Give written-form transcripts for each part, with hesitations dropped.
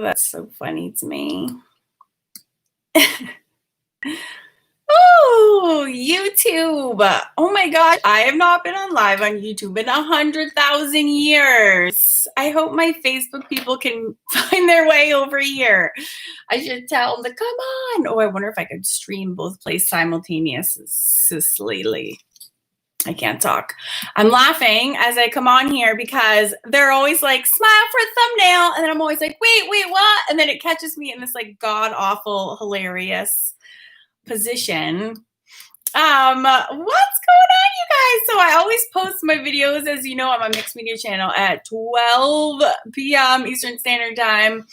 that's so funny to me. Oh, YouTube. Oh my gosh, I have not been on live on YouTube in 100,000 years. I hope my Facebook people can find their way over here. I should tell them to come on. Oh, I wonder if I could stream both places simultaneously. I can't talk. I'm laughing as I come on here because they're always like, smile for a thumbnail. And then I'm always like, wait, what? And then it catches me in this like god-awful, hilarious position. What's going on, you guys? So I always post my videos, as you know, on my mixed media channel at 12 p.m. Eastern Standard Time.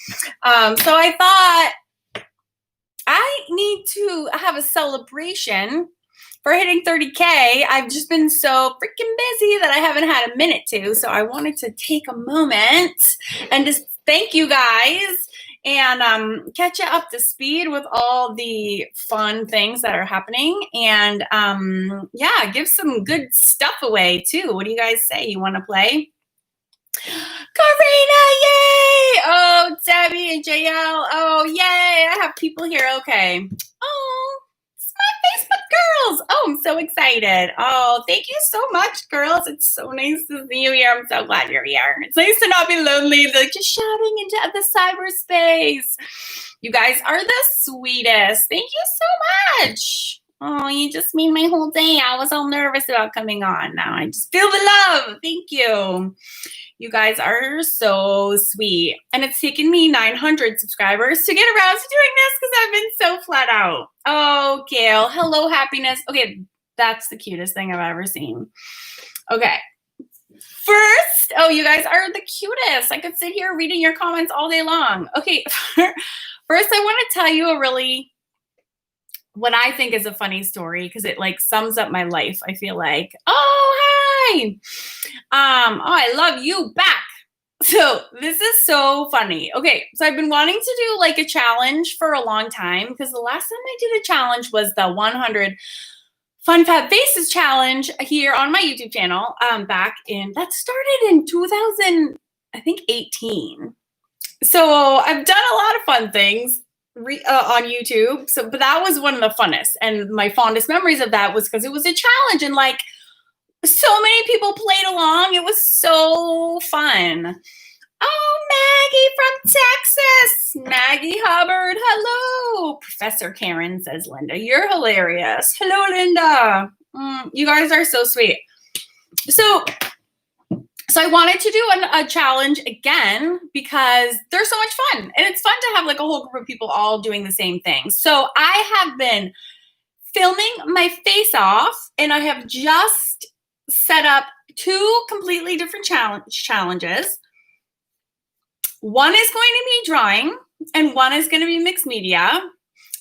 So I thought I need to have a celebration for hitting 30K. I've just been so freaking busy that I haven't had a minute to. So I wanted to take a moment and just thank you guys and catch you up to speed with all the fun things that are happening. And yeah, give some good stuff away too. What do you guys say? You want to play? Karina, yay! Oh, Debbie and JL, oh, yay! I have people here. Okay. Oh, it's my Facebook girls. Oh, I'm so excited. Oh, thank you so much, girls. It's so nice to see you here. I'm so glad you're here. It's nice to not be lonely, like just shouting into the cyberspace. You guys are the sweetest. Thank you so much. Oh, you just made my whole day. I was all nervous about coming on. Now I just feel the love. Thank you. You guys are so sweet. And it's taken me 900 subscribers to get around to doing this because I've been so flat out. Oh, Gail. Hello, happiness. Okay, that's the cutest thing I've ever seen. Okay. First, oh, you guys are the cutest. I could sit here reading your comments all day long. Okay, first I want to tell you a really, what I think is a funny story because it like sums up my life, I feel like. Oh, hi. Oh, I love you back. So this is so funny. Okay, so I've been wanting to do like a challenge for a long time because the last time I did a challenge was the 100 Fun Fat Faces challenge here on my YouTube channel. Back in, that started in 2018. So I've done a lot of fun things on YouTube. So, but that was one of the funnest, and my fondest memories of that was because it was a challenge and like so many people played along. It was so fun. Oh, Maggie from Texas. Maggie Hubbard. Hello. Professor Karen, says Linda. You're hilarious. Hello, Linda. You guys are so sweet. So I wanted to do a challenge again because they're so much fun. And it's fun to have like a whole group of people all doing the same thing. So I have been filming my face off, and I have just set up 2 completely different challenges. One is going to be drawing and one is going to be mixed media,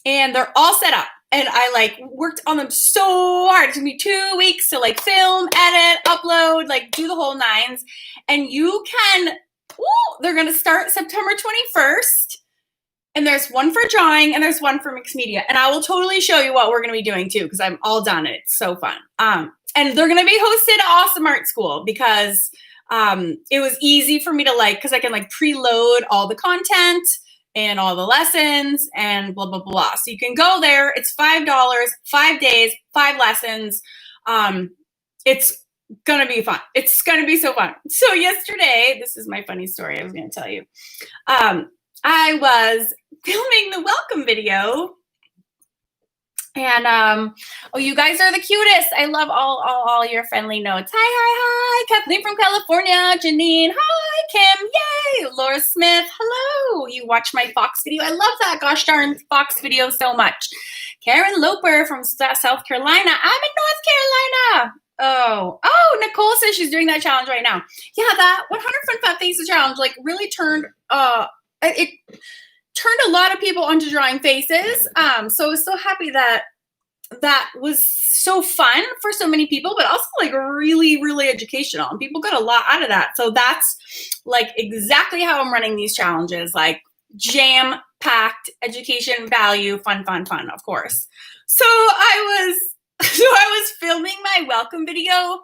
and they're all set up. And I like worked on them so hard. It's gonna be 2 weeks to like film, edit, upload, like do the whole nines. And you can, they're gonna start September 21st. And there's one for drawing and there's one for mixed media. And I will totally show you what we're gonna be doing too, because I'm all done. It's so fun. And they're gonna be hosted at Awesome Art School because it was easy for me to like, because I can like preload all the content and all the lessons and blah, blah, blah. So you can go there. It's $5, 5 days, 5 lessons. It's going to be fun. It's going to be so fun. So yesterday, this is my funny story I was going to tell you. I was filming the welcome video. And, oh, you guys are the cutest. I love all your friendly notes. Hi. Kathleen from California. Janine. Hi, Kim. Yay. Laura Smith. Hello. You watch my Fox video. I love that gosh darn Fox video so much. Karen Loper from South Carolina. I'm in North Carolina. Oh, Nicole says she's doing that challenge right now. Yeah, that 100 Fun Fat Faces challenge like really turned, it turned a lot of people onto drawing faces. So I was so happy that that was so fun for so many people, but also like really, really educational. And people got a lot out of that. So that's like exactly how I'm running these challenges, like jam-packed education, value, fun, of course. So I was filming my welcome video,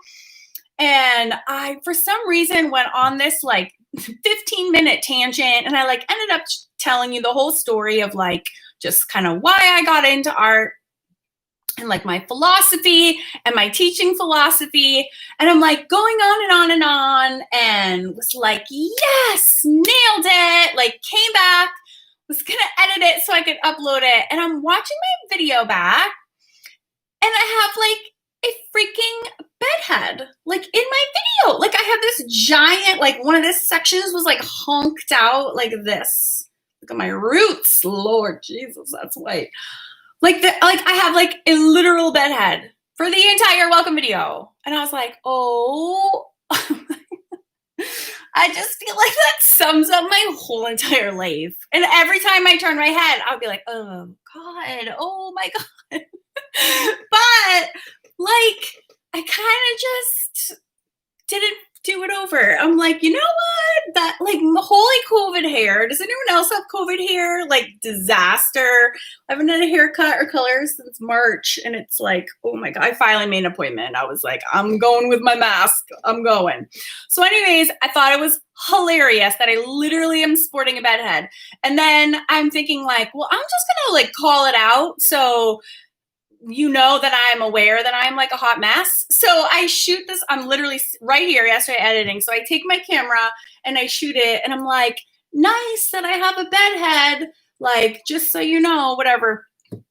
and I, for some reason, went on this like 15-minute tangent, and I like ended up telling you the whole story of like just kind of why I got into art and like my philosophy and my teaching philosophy. And I'm like going on and on and on, and was like, yes, nailed it. Like came back, was going to edit it so I could upload it. And I'm watching my video back, and I have like a freaking bedhead, like in my video. Like I have this giant, like one of the sections was like honked out like this. Look at my roots. Lord Jesus, that's white. Like I have like a literal bedhead for the entire welcome video. And I was like, oh, I just feel like that sums up my whole entire life. And every time I turn my head, I would be like, oh God, oh my God. But like, I kind of just didn't do it over. I'm like, you know what? That like holy COVID hair. Does anyone else have COVID hair? Like disaster. I haven't had a haircut or color since March. And it's like, oh my God, I finally made an appointment. I was like, I'm going with my mask. I'm going. So anyways, I thought it was hilarious that I literally am sporting a bedhead. And then I'm thinking like, well, I'm just going to like call it out. So you know that I'm aware that I'm like a hot mess. So I shoot this, I'm literally right here yesterday editing. So I take my camera and I shoot it, and I'm like, nice that I have a bedhead, like, just so you know, whatever. And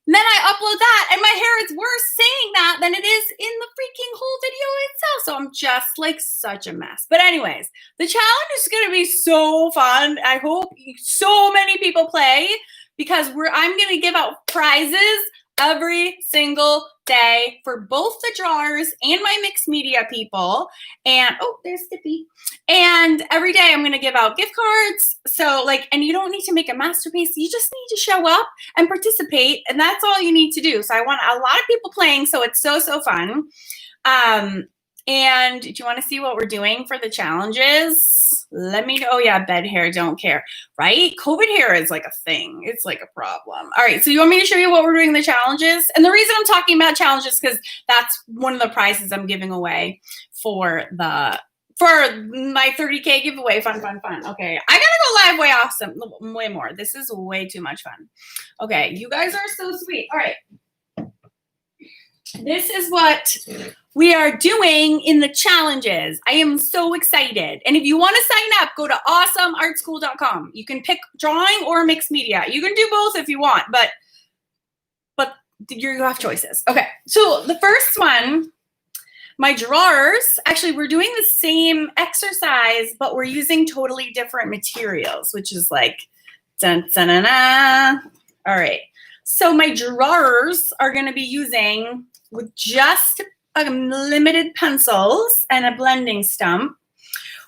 then I upload that, and my hair is worse saying that than it is in the freaking whole video itself. So I'm just like such a mess. But anyways, the challenge is going to be so fun. I hope so many people play, because I'm going to give out prizes every single day for both the drawers and my mixed media people. And, oh, there's Dippy. And every day I'm going to give out gift cards. So like, and you don't need to make a masterpiece. You just need to show up and participate. And that's all you need to do. So I want a lot of people playing. So it's so, so fun. And do you want to see what we're doing for the challenges? Let me know. Oh yeah, bed hair, don't care, right? COVID hair is like a thing. It's like a problem. All right, so you want me to show you what we're doing in the challenges? And the reason I'm talking about challenges is because that's one of the prizes I'm giving away for my 30K giveaway. Fun. Okay, I gotta go live way more. This is way too much fun. Okay, you guys are so sweet. All right. This is what we are doing in the challenges. I am so excited. And if you want to sign up, go to awesomeartschool.com. You can pick drawing or mixed media. You can do both if you want, but you have choices. Okay, so the first one, my drawers, actually we're doing the same exercise, but we're using totally different materials, which is like, dun, dun, dun, dun. All right, so my drawers are going to be using with just limited pencils and a blending stump.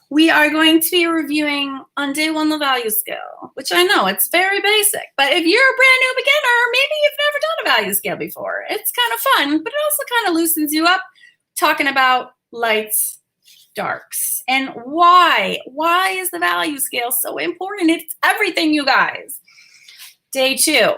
We are going to be reviewing on day one the value scale, which I know it's very basic, but if you're a brand new beginner, maybe you've never done a value scale before. It's kind of fun, but it also kind of loosens you up, talking about lights, darks, and why. Why is the value scale so important? It's everything, you guys. Day two.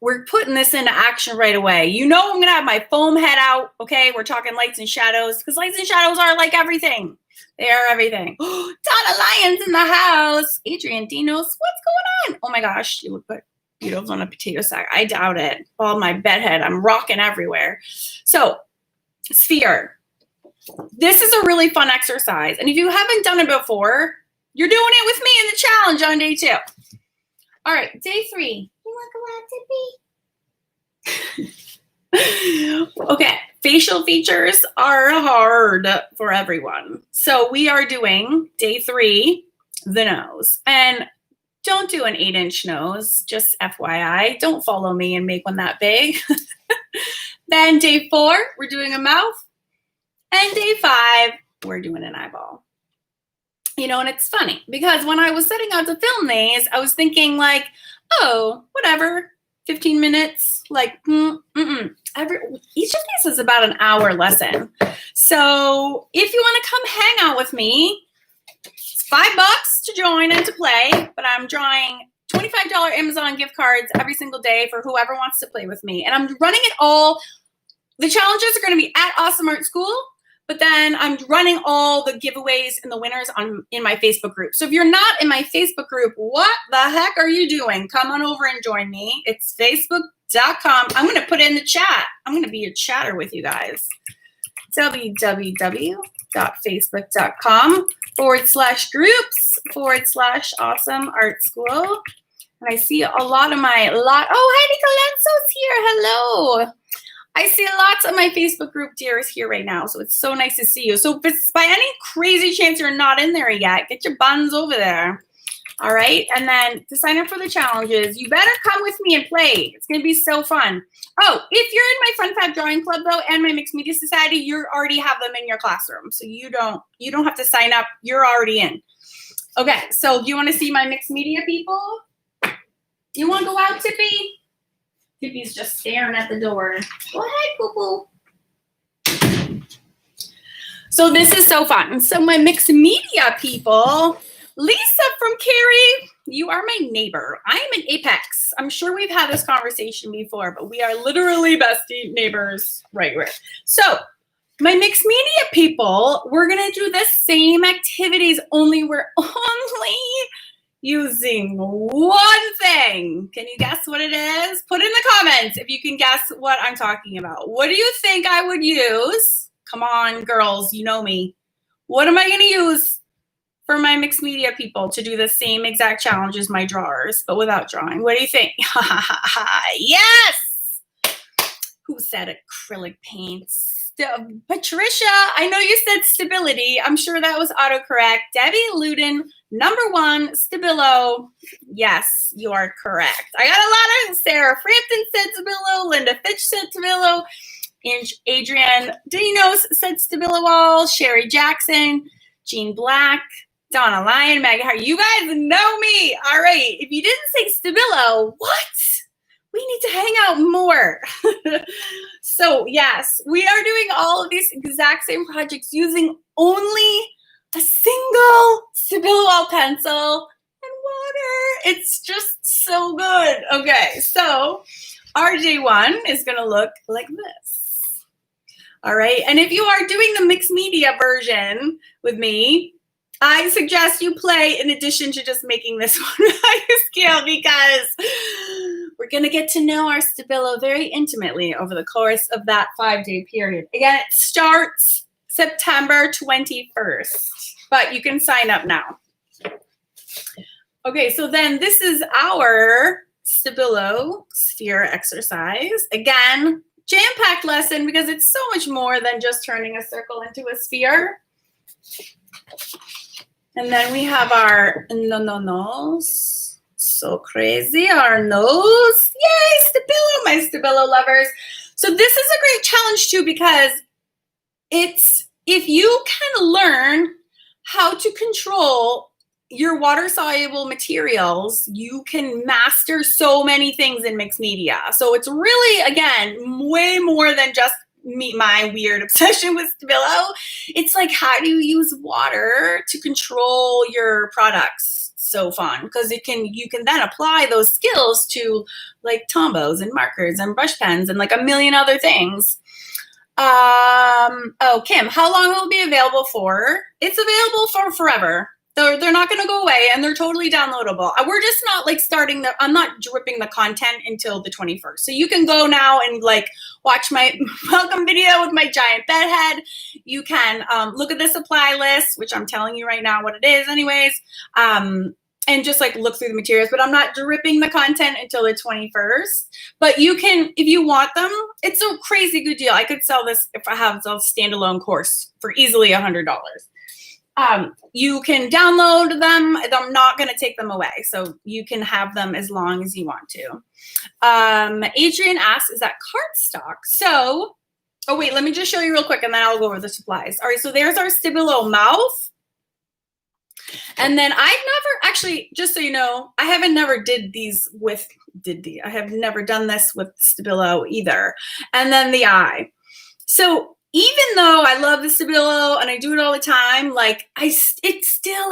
We're putting this into action right away. You know I'm going to have my foam head out, okay? We're talking lights and shadows, because lights and shadows are like everything. They are everything. Donna Lyons in the house. Adrian Dinos, what's going on? Oh my gosh, you look beautiful on a potato sack. I doubt it. Oh, my bed head. I'm rocking everywhere. So, sphere. This is a really fun exercise. And if you haven't done it before, you're doing it with me in the challenge on day two. All right, day three. Okay, facial features are hard for everyone. So we are doing day three, the nose. And don't do an 8-inch nose, just FYI. Don't follow me and make one that big. Then day four, we're doing a mouth. And day five, we're doing an eyeball. You know, and it's funny because when I was setting out to film these, I was thinking like, oh, whatever, 15 minutes, like, each of these is about an hour lesson. So if you want to come hang out with me, it's $5 to join and to play, but I'm drawing $25 Amazon gift cards every single day for whoever wants to play with me. And I'm running it all. The challenges are going to be at Awesome Art School, but then I'm running all the giveaways and the winners in my Facebook group. So if you're not in my Facebook group, what the heck are you doing? Come on over and join me. It's facebook.com. I'm going to put it in the chat. I'm going to be a chatter with you guys. www.facebook.com/groups/awesome art school. And I see oh, Heidi Colenso's here. Hello. I see lots of my Facebook group dears here right now, so it's so nice to see you. So if it's by any crazy chance you're not in there yet, get your buns over there. All right, and then to sign up for the challenges, you better come with me and play. It's going to be so fun. Oh, if you're in my Fun Fab Drawing Club, though, and my Mixed Media Society, you already have them in your classroom, so you don't have to sign up. You're already in. Okay, so do you want to see my mixed media people? You want to go out, Tippy? Tippy's just staring at the door. Go ahead, Poo-Poo. So this is so fun. So my mixed media people, Lisa from Cary, you are my neighbor. I am in Apex. I'm sure we've had this conversation before, but we are literally bestie neighbors right here. So my mixed media people, we're going to do the same activities, only we're only using one thing. Can you guess what it is? Put in the comments if you can guess what I'm talking about. What do you think I would use? Come on, girls, you know me. What am I going to use for my mixed media people to do the same exact challenge as my drawers, but without drawing? What do you think? Yes! Who said acrylic paints? Patricia, I know you said stability. I'm sure that was autocorrect. Debbie Luden, #1, Stabilo. Yes, you are correct. I got a lot of Sarah Frampton said Stabilo. Linda Fitch said Stabilo. Adrienne Dinos said Stabilo Wall. Sherry Jackson. Jean Black. Donna Lyon. Maggie Hart. You guys know me. All right. If you didn't say Stabilo, what? We need to hang out more. So yes, we are doing all of these exact same projects using only a single Stabilo pencil and water. It's just so good. Okay, so our J1 is going to look like this. All right, and if you are doing the mixed media version with me, I suggest you play in addition to just making this one higher scale, because we're going to get to know our Stabilo very intimately over the course of that 5-day period. Again, it starts September 21st, but you can sign up now. Okay, so then this is our Stabilo sphere exercise. Again, jam-packed lesson because it's so much more than just turning a circle into a sphere. And then we have our no-no-nos. So crazy, our nose. Yay, Stabilo, my Stabilo lovers. So this is a great challenge too, because it's, if you can learn how to control your water-soluble materials, you can master so many things in mixed media. So it's really, again, way more than just my weird obsession with Stabilo. It's like, how do you use water to control your products? So fun, because you can then apply those skills to like Tombos and markers and brush pens and like a million other things. Oh, Kim, how long will it be available for? It's available for forever. They're not going to go away, and they're totally downloadable. We're just not like I'm not dripping the content until the 21st. So you can go now and like watch my welcome video with my giant bed head. You can look at the supply list, which I'm telling you right now what it is anyways, and just like look through the materials. But I'm not dripping the content until the 21st. But you can, if you want them, it's a crazy good deal. I could sell this if I have a standalone course for easily $100. You can download them. I'm not going to take them away. So you can have them as long as you want to. Adrian asks, is that cardstock? So, oh wait, let me just show you real quick and then I'll go over the supplies. All right, so there's our Stabilo mouth. And then I've never, actually, just so you know, I have never done this with Stabilo either. And then the eye. So even though I love the Stabilo and I do it all the time, like I still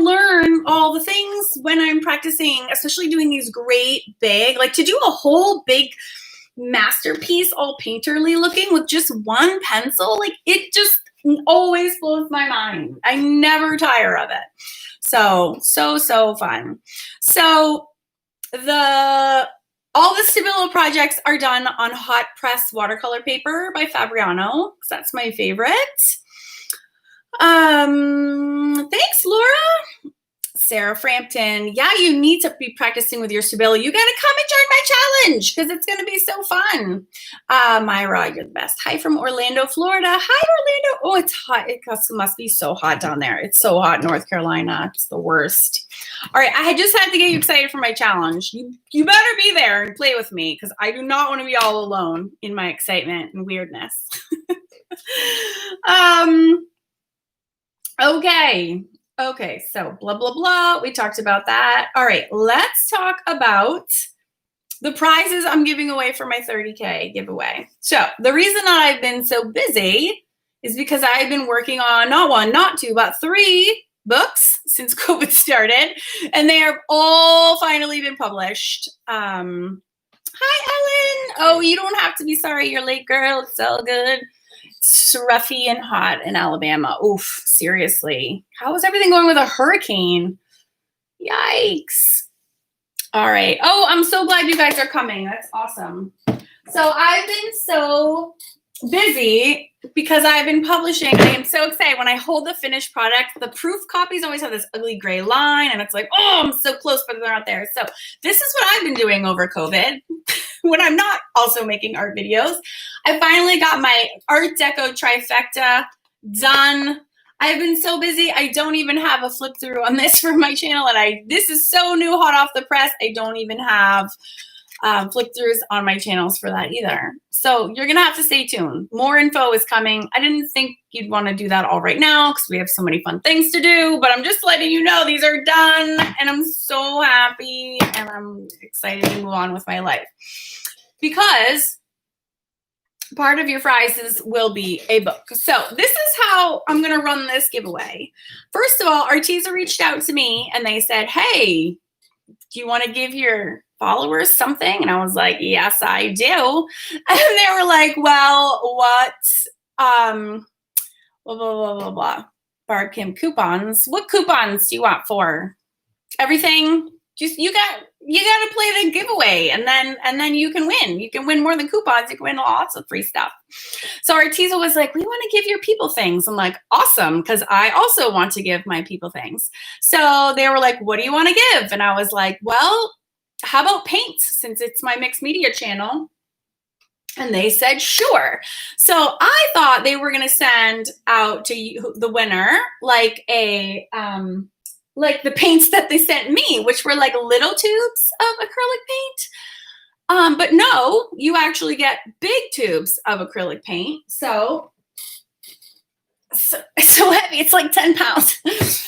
learn all the things when I'm practicing, especially doing these great big, like to do a whole big masterpiece, all painterly looking with just one pencil, like it just always blows my mind. I never tire of it. So fun. So all the Stabilo projects are done on hot press watercolor paper by Fabriano, because that's my favorite. Thanks, Laura. Sarah Frampton, yeah, you need to be practicing with your Stabilo. You got to come and join my challenge because it's going to be so fun. Myra, you're the best. Hi from Orlando, Florida. Hi, Orlando. Oh, it's hot. It must be so hot down there. It's so hot in North Carolina. It's the worst. All right, I just had to get you excited for my challenge. You better be there and play with me because I do not want to be all alone in my excitement and weirdness. Okay, so blah, blah, blah. We talked about that. All right, let's talk about the prizes I'm giving away for my 30K giveaway. So the reason that I've been so busy is because I've been working on not one, not two, but 3 books since COVID started, and they are all finally been published. Hi, Ellen. Oh, you don't have to be sorry. You're late, girl. It's all good. It's roughy and hot in Alabama. Oof, seriously. How is everything going with a hurricane? Yikes. All right. Oh, I'm so glad you guys are coming. That's awesome. So I've been so busy because I've been publishing. I am so excited. When I hold the finished product, the proof copies always have this ugly gray line, and it's like, oh, I'm so close, but they're not there. So this is what I've been doing over COVID when I'm not also making art videos. I finally got my Art Deco trifecta done. I've been so busy. I don't even have a flip through on this for my channel, and this is so new, hot off the press. I don't even have flip throughs on my channels for that either. So you're gonna have to stay tuned. More info is coming. I didn't think you'd want to do that all right now because we have so many fun things to do, but I'm just letting you know these are done, and I'm so happy, and I'm excited to move on with my life because part of your prizes will be a book. So this is how I'm going to run this giveaway. First of all, Arteza reached out to me and they said, hey, do you want to give your followers something? And I was like, yes, I do. And they were like, well, what? Blah, blah, blah, blah, blah. Barb Kim coupons. What coupons do you want for? Everything? Just you got to play the giveaway, and then you can win. You can win more than coupons. You can win lots of free stuff. So Arteza was like, we want to give your people things. I'm like, awesome, because I also want to give my people things. So they were like, what do you want to give? And I was like, well, how about paint, since it's my mixed media channel? And they said, sure. So I thought they were going to send out to you, the winner, like like the paints that they sent me, which were like little tubes of acrylic paint. But no, you actually get big tubes of acrylic paint. So heavy, it's like 10 pounds.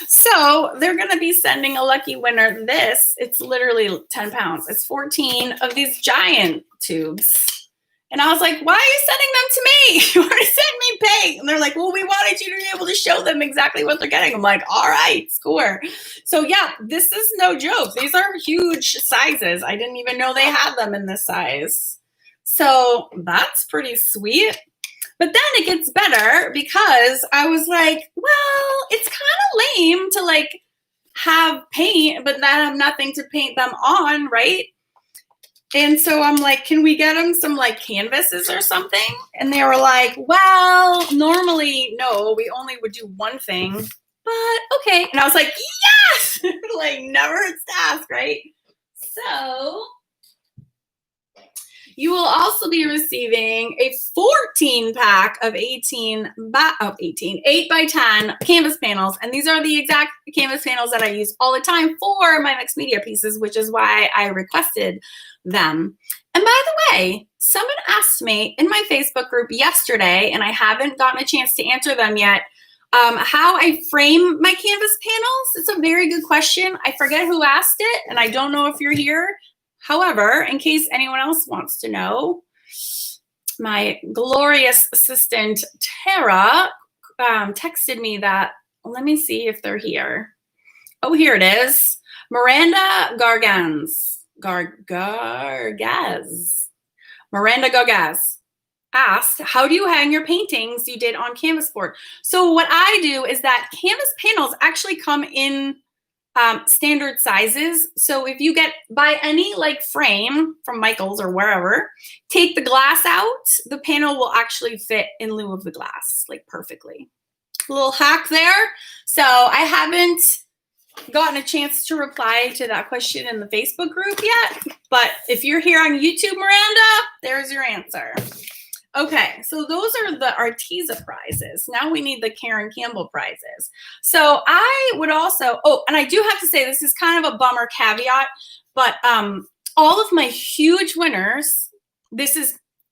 So they're going to be sending a lucky winner this. It's literally 10 pounds. It's 14 of these giant tubes. And I was like, why are you sending them to me? You already sent me paint. And they're like, well, we wanted you to be able to show them exactly what they're getting. I'm like, all right, score. So yeah, this is no joke. These are huge sizes. I didn't even know they had them in this size. So that's pretty sweet. But then it gets better because I was like, well, it's kind of lame to like have paint, but then have nothing to paint them on, right? And so I'm like, can we get them some like canvases or something? And they were like, well, normally, no, we only would do one thing, but okay. And I was like, yes, like never hurts to ask, right? So you will also be receiving a 14 pack of 8 by 10 canvas panels. And these are the exact canvas panels that I use all the time for my mixed media pieces, which is why I requested them. And by the way, someone asked me in my Facebook group yesterday, and I haven't gotten a chance to answer them yet, how I frame my canvas panels. It's a very good question. I forget who asked it, and I don't know if you're here. However, in case anyone else wants to know, my glorious assistant, Tara, texted me that, let me see if they're here. Oh, here it is. Miranda Gargaz. Miranda Gargaz. asked, how do you hang your paintings you did on canvas board? So what I do is that canvas panels actually come in standard sizes. So if you buy any like frame from Michael's or wherever, take the glass out, the panel will actually fit in lieu of the glass, like perfectly. A little hack there. So I haven't gotten a chance to reply to that question in the Facebook group yet, but if you're here on YouTube, Miranda, there's your answer. Okay, so those are the Arteza prizes. Now we need the Karen Campbell prizes. So I would also, oh, and I do have to say, this is kind of a bummer caveat, but all of my huge winners,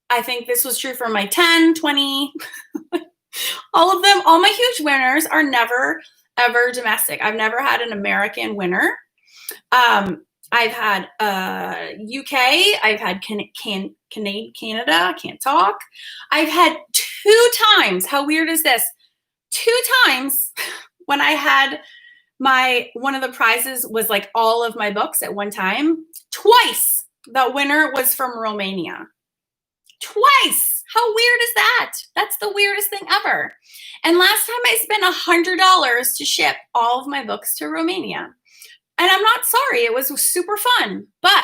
I think this was true for my 10, 20, all of them, all my huge winners are never, ever domestic. I've never had an American winner. I've had UK, I've had Canada, I can't talk. I've had 2 times, how weird is this? 2 times when I had one of the prizes was like all of my books at one time. Twice the winner was from Romania. Twice. How weird is that? That's the weirdest thing ever. And last time I spent $100 to ship all of my books to Romania. And I'm not sorry, it was super fun, but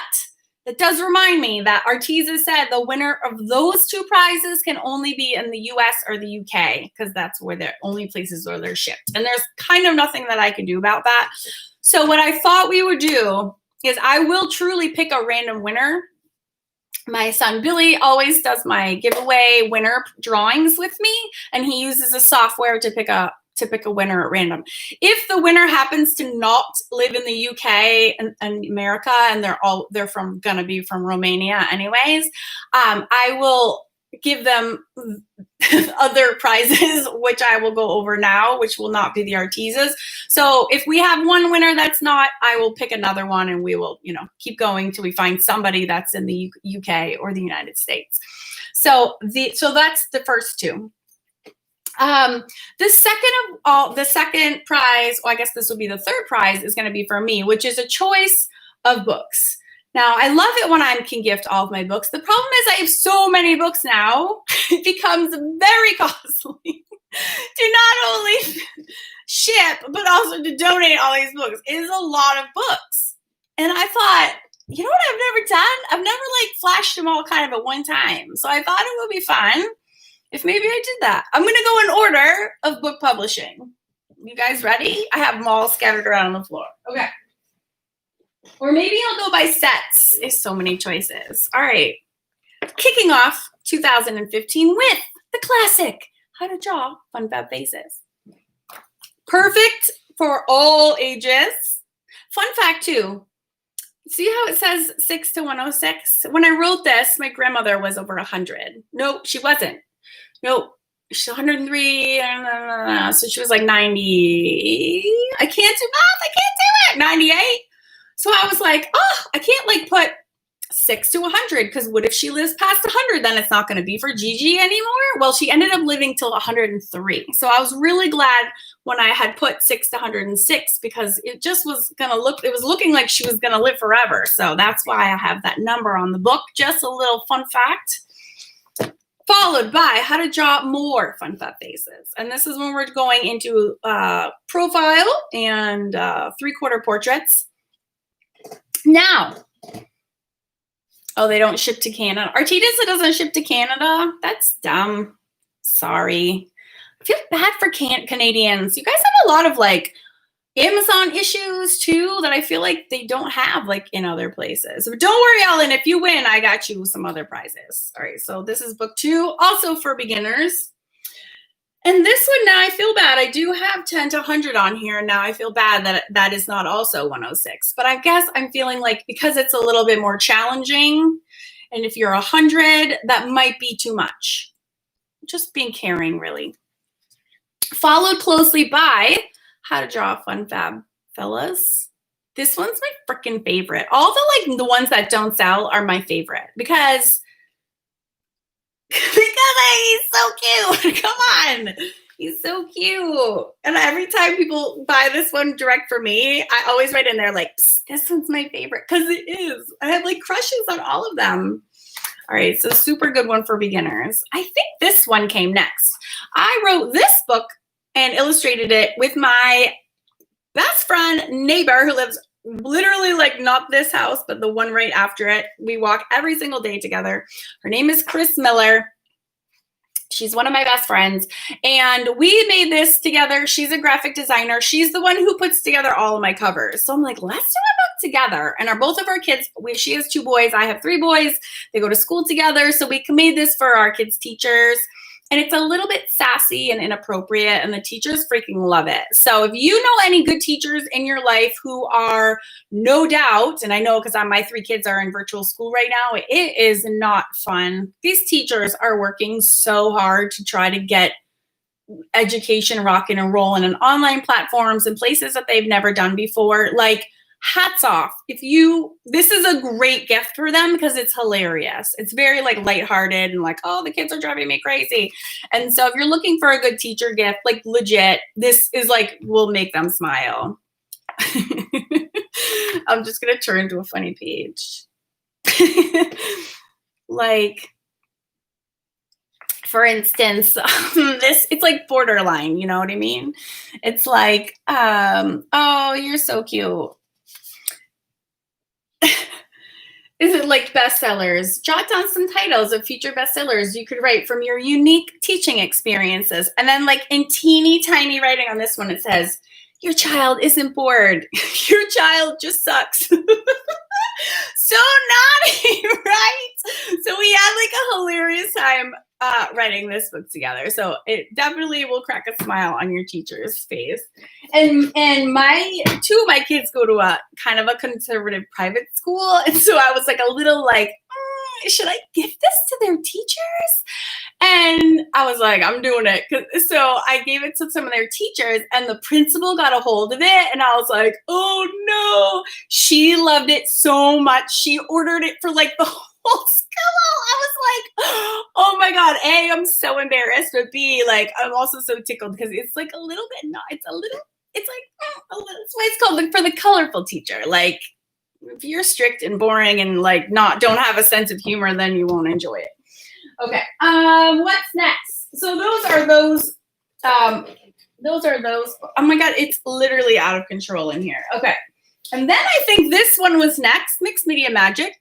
it does remind me that Arteza said the winner of those 2 prizes can only be in the US or the UK, because that's where they're only places where they're shipped. And there's kind of nothing that I can do about that. So what I thought we would do is I will truly pick a random winner. My son Billy always does my giveaway winner drawings with me, and he uses a software to pick a winner at random. If the winner happens to not live in the UK and America, and they're gonna be from Romania anyways, I will give them other prizes, which I will go over now, which will not be the Artezas. So if we have one winner that's not, I will pick another one, and we will, keep going till we find somebody that's in the UK or the United States. So that's the first 2. The second prize, well, I guess this will be the third prize, is going to be for me, which is a choice of books. Now, I love it when I can gift all of my books. The problem is I have so many books now, it becomes very costly to not only ship, but also to donate all these books. It is a lot of books. And I thought, you know what I've never done? I've never flashed them all kind of at one time. So I thought it would be fun if maybe I did that. I'm going to go in order of book publishing. You guys ready? I have them all scattered around on the floor. Okay. Or maybe I'll go by sets. There's so many choices. All right. Kicking off 2015 with the classic, How to Draw Fun Fab Faces. Perfect for all ages. Fun fact too. See how it says 6 to 106? When I wrote this, my grandmother was over 100. No, she wasn't. No, she's 103. So she was like 90. I can't do math. I can't do it. 98. So I was like, I can't put 6 to 100, because what if she lives past 100? Then it's not going to be for Gigi anymore. Well, she ended up living till 103. So I was really glad when I had put 6 to 106, because it just was it was looking like she was going to live forever. So that's why I have that number on the book. Just a little fun fact. Followed by How to Draw More Fun Fab Faces. And this is when we're going into profile and 3/4 portraits. Now, they don't ship to Canada. Arteza doesn't ship to Canada. That's dumb. Sorry. I feel bad for Canadians. You guys have a lot of Amazon issues too that I feel like they don't have in other places. But don't worry, Ellen. If you win, I got you some other prizes. All right. So this is book 2, also for beginners. And this one, now I feel bad. I do have 10 to 100 on here. And now I feel bad that that is not also 106. But I guess I'm feeling because it's a little bit more challenging. And if you're 100, that might be too much. Just being caring, really. Followed closely by How to Draw Fun Fab Fellas. This one's my freaking favorite. All the ones that don't sell are my favorite because he's so cute. Come on. He's so cute. And every time people buy this one direct for me, I always write in there this one's my favorite, because it is. I have crushes on all of them. All right, so super good one for beginners. I think this one came next. I wrote this book and illustrated it with my best friend neighbor who lives literally like not this house, but the one right after it. We walk every single day together. Her name is Chris Miller. She's one of my best friends, and we made this together. She's a graphic designer. She's the one who puts together all of my covers. So I'm like, let's do a book together. And both of our kids, she has 2 boys. I have 3 boys. They go to school together. So we made this for our kids' teachers. And it's a little bit sassy and inappropriate, and the teachers freaking love it. So if you know any good teachers in your life who are no doubt, and I know because my 3 kids are in virtual school right now, it is not fun. These teachers are working so hard to try to get education rocking and rolling on online platforms and places that they've never done before. Like, hats off. This is a great gift for them because it's hilarious. It's very like lighthearted and like, oh, the kids are driving me crazy. And so if you're looking for a good teacher gift, like legit, this is like, will make them smile. I'm just going to turn to a funny page. Like, for instance, it's like borderline, you know what I mean? It's like, oh, you're so cute. Is it like bestsellers? Jot down some titles of future bestsellers you could write from your unique teaching experiences. And then like in teeny tiny writing on this one, it says, your child isn't bored. Your child just sucks. So naughty, right? So we had like a hilarious time writing this book together. So it definitely will crack a smile on your teacher's face. And 2 of my kids go to a kind of a conservative private school. And so I was like a little like, should I give this to their teachers? And I was like, I'm doing it. So I gave it to some of their teachers, and the principal got a hold of it. And I was like, oh no, she loved it so much. She ordered it for like the whole school. I was like, oh my God, A, I'm so embarrassed, but B, like, I'm also so tickled because it's like a little bit, it's like, a little, that's why it's called for the colorful teacher. Like, if you're strict and boring and like don't have a sense of humor, then you won't enjoy it. Okay. What's next? So those are those. Oh my God, it's literally out of control in here. Okay. And then I think this one was next, Mixed Media Magic.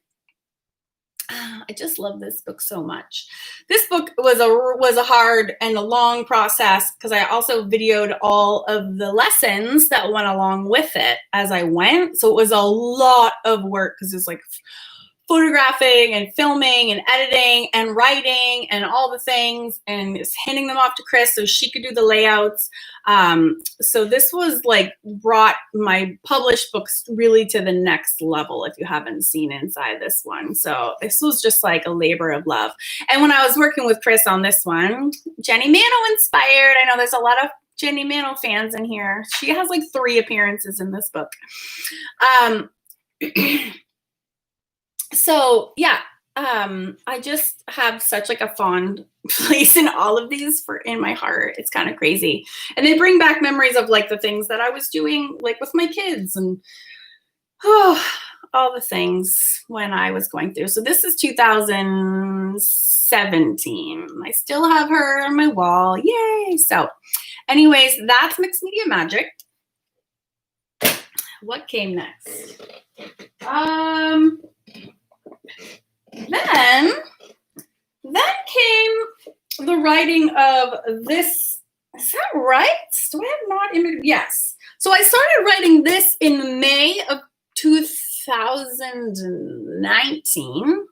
I just love this book so much. This book was a hard and a long process because I also videoed all of the lessons that went along with it as I went. So it was a lot of work because it's like photographing and filming and editing and writing and all the things and just handing them off to Chris so she could do the layouts. So this was like brought my published books really to the next level if you haven't seen inside this one. So this was just like a labor of love. And when I was working with Chris on this one, Jenny Mano inspired. I know there's a lot of Jenny Mano fans in here. She has like 3 appearances in this book. So yeah, I just have such like a fond place in all of these in my heart. It's kind of crazy. And they bring back memories of like the things that I was doing like with my kids and all the things when I was going through. So this is 2017. I still have her on my wall. Yay. So anyways, that's Mixed Media Magic. What came next? Then came the writing of this. Is that right? Do I have not image? Yes. So I started writing this in May of 2019.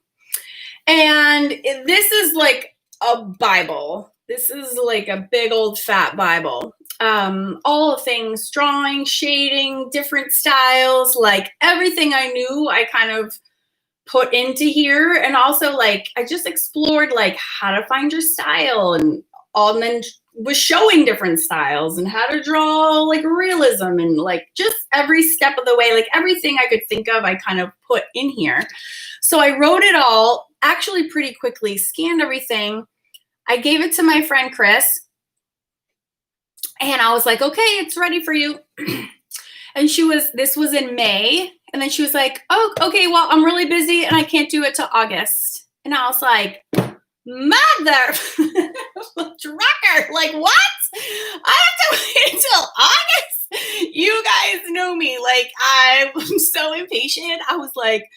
And this is like a Bible. This is like a big old fat Bible. All things drawing, shading, different styles, like everything I knew I kind of put into here. And also like I just explored like how to find your style and then was showing different styles and how to draw like realism and like just every step of the way, like everything I could think of I kind of put in here. So I wrote it all actually pretty quickly, scanned everything. I gave it to my friend Chris and I was like, okay, it's ready for you. And this was in May. And then she was like, oh, okay, well, I'm really busy and I can't do it till August. And I was like, mother trucker, like what? I have to wait until August? You guys know me. Like I'm so impatient. I was like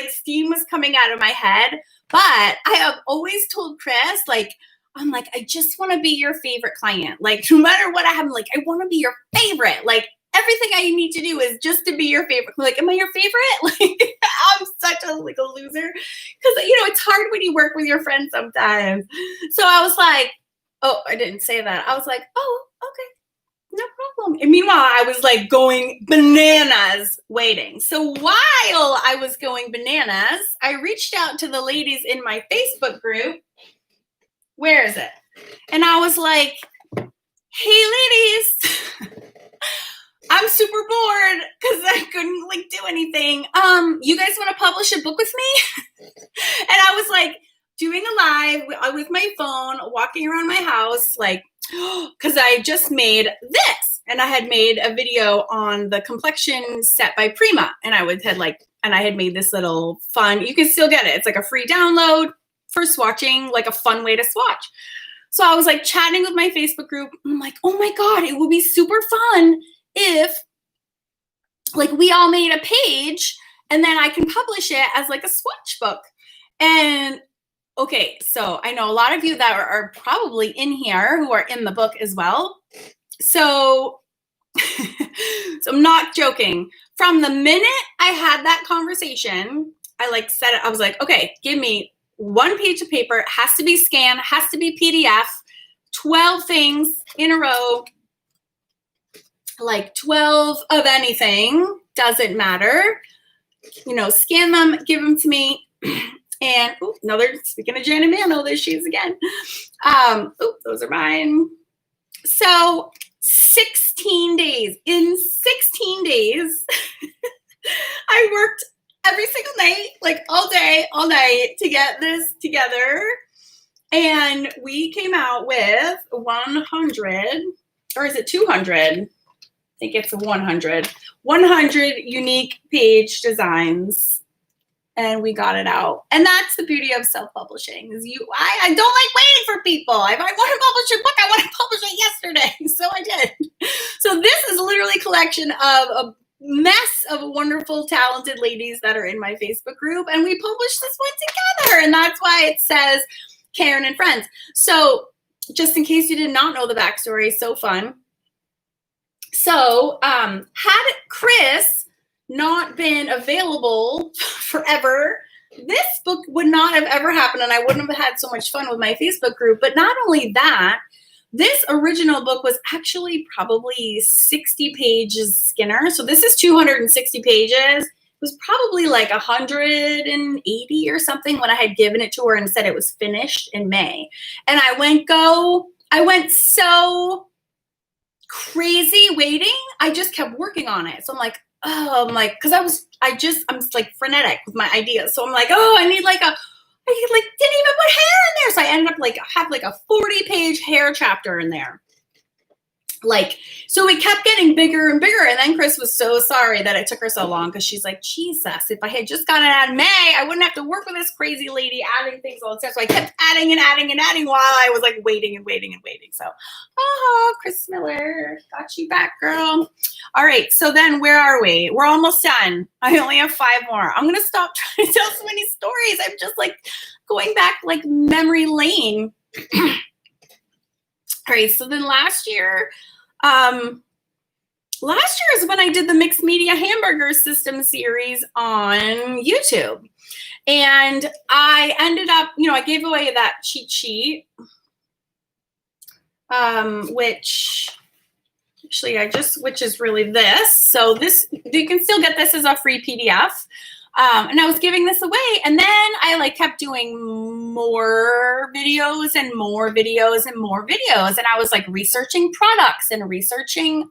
steam was coming out of my head. But I have always told Chris, like, I'm like, I just want to be your favorite client. Like, no matter what I have, like, I want to be your favorite. Like, everything I need to do is just to be your favorite. Like, am I your favorite? Like, I'm such a loser because it's hard when you work with your friends sometimes. So I was like, oh, I didn't say that. I was like, oh, okay. No problem. And meanwhile, I was like going bananas waiting. So while I was going bananas, I reached out to the ladies in my Facebook group. Where is it? And I was like, hey, ladies, I'm super bored because I couldn't do anything. You guys want to publish a book with me? And I was like doing a live with my phone, walking around my house, because I just made this. And I had made a video on the complexion set by Prima. And I had made this little fun, you can still get it. It's like a free download for swatching, like a fun way to swatch. So I was chatting with my Facebook group. I'm like, oh my God, it would be super fun if we all made a page and then I can publish it as a swatch book. And okay, so I know a lot of you that are probably in here who are in the book as well. So, so I'm not joking. From the minute I had that conversation, I said it, I was like, okay, give me one page of paper. It has to be scanned, has to be PDF, 12 things in a row, 12 of anything, doesn't matter. Scan them, give them to me. And speaking of Janet Mano, there she is again. Those are mine. So 16 days. In 16 days, I worked every single night, all day, all night to get this together. And we came out with 100, or is it 200? I think it's 100 unique page designs. And we got it out. And that's the beauty of self-publishing is I don't like waiting for people. If I want to publish a book, I want to publish it yesterday. So I did. So this is literally a collection of a mess of wonderful, talented ladies that are in my Facebook group. And we published this one together. And that's why it says Karen and Friends. So just in case you did not know the backstory, so fun. So had Chris not been available forever, this book would not have ever happened, and I wouldn't have had so much fun with my Facebook group. But not only that, this original book was actually probably 60 pages Skinner. So this is 260 pages. It was probably 180 or something when I had given it to her and said it was finished in May. And I went so crazy waiting. I just kept working on it. So I'm because I'm frenetic with my ideas. So I'm I need didn't even put hair in there. So I ended up have a 40-page hair chapter in there. So it kept getting bigger and bigger. And then Chris was so sorry that it took her so long because she's like, Jesus, if I had just gotten it out in May, I wouldn't have to work with this crazy lady adding things all the time. So I kept adding and adding and adding while I was waiting and waiting and waiting. So, Chris Miller, got you back, girl. All right. So then where are we? We're almost done. I only have 5 more. I'm going to stop trying to tell so many stories. I'm just going back memory lane. All right. So then last year is when I did the Mixed Media Hamburger System series on YouTube. And I ended up, I gave away that cheat sheet, which is really this. So this, you can still get this as a free PDF. And I was giving this away, and then I kept doing more videos and more videos and more videos. And I was researching products and researching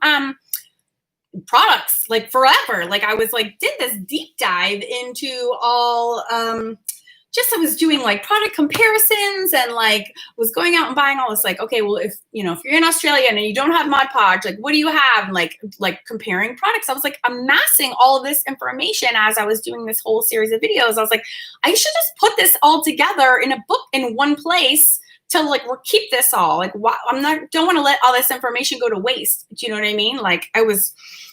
products forever. I was did this deep dive into all I was doing like product comparisons and like was going out and buying all this, like, okay, well, if you're in Australia and you don't have Mod Podge, like, what do you have? And like comparing products. I was like amassing all of this information as I was doing this whole series of videos. I was like, I should just put this all together in a book in one place to like keep this all. Like, don't want to let all this information go to waste. Do you know what I mean? Like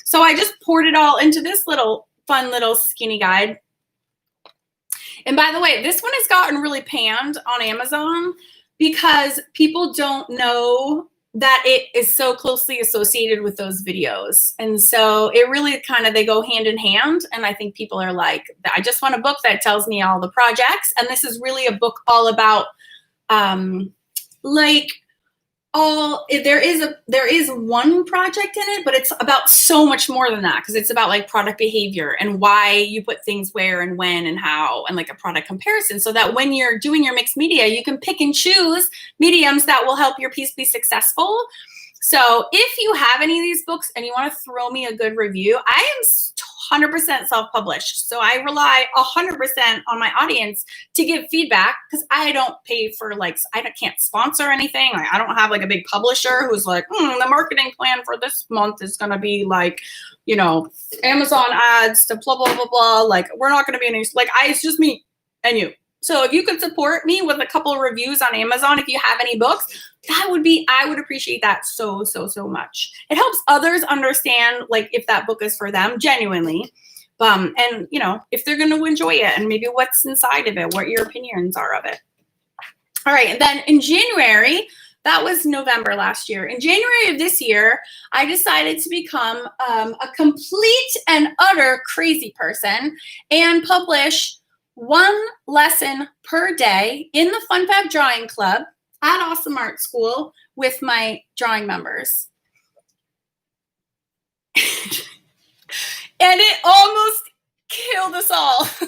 so I just poured it all into this fun little skinny guide. And by the way, this one has gotten really panned on Amazon because people don't know that it is so closely associated with those videos. And so it really they go hand in hand. And I think people are like, I just want a book that tells me all the projects. And this is really a book all about there is one project in it, but it's about so much more than that, because it's about like product behavior and why you put things where and when and how, and like a product comparison, so that when you're doing your mixed media, you can pick and choose mediums that will help your piece be successful. So if you have any of these books and you want to throw me a good review, I am 100% self-published. So I rely 100% on my audience to give feedback, because I don't pay for I can't sponsor anything. Like, I don't have like a big publisher who's like, the marketing plan for this month is going to be like, Amazon ads to blah, blah, blah, blah. Like, we're not going to be any, it's just me and you. So if you could support me with a couple of reviews on Amazon, if you have any books, I would appreciate that so, so, so much. It helps others understand if that book is for them genuinely. And if they're going to enjoy it, and maybe what's inside of it, what your opinions are of it. All right. And then in January, that was November last year. In January of this year, I decided to become a complete and utter crazy person and publish one lesson per day in the Fun Fab Drawing Club at Awesome Art School with my drawing members. And it almost killed us all. For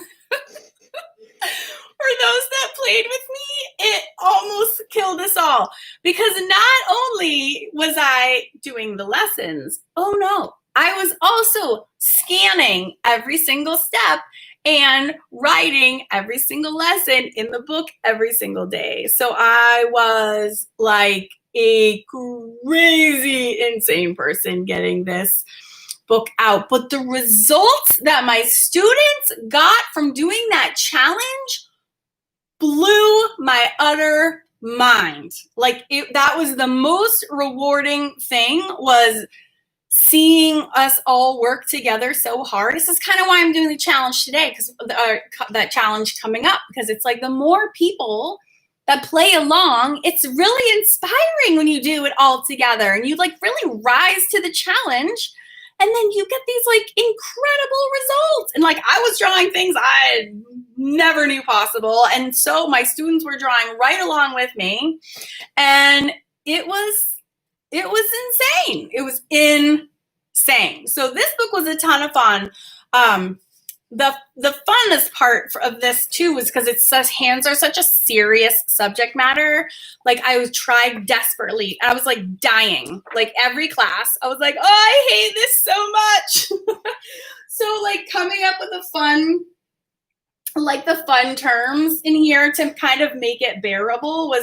those that played with me, it almost killed us all, because not only was I doing the lessons, oh no, I was also scanning every single step and writing every single lesson in the book every single day. So I was like a crazy, insane person getting this book out. But the results that my students got from doing that challenge blew my utter mind. That was the most rewarding thing, was seeing us all work together so hard. This is kind of why I'm doing the challenge today, because that challenge coming up, because it's like the more people that play along, it's really inspiring when you do it all together and you really rise to the challenge, and then you get these incredible results. And I was drawing things I never knew possible, and so my students were drawing right along with me, and it was insane. It was insane. So this book was a ton of fun. The funnest part of this too was because hands are such a serious subject matter. I was trying desperately. I was dying. Every class, I was like, oh, I hate this so much. So coming up with the fun terms in here to kind of make it bearable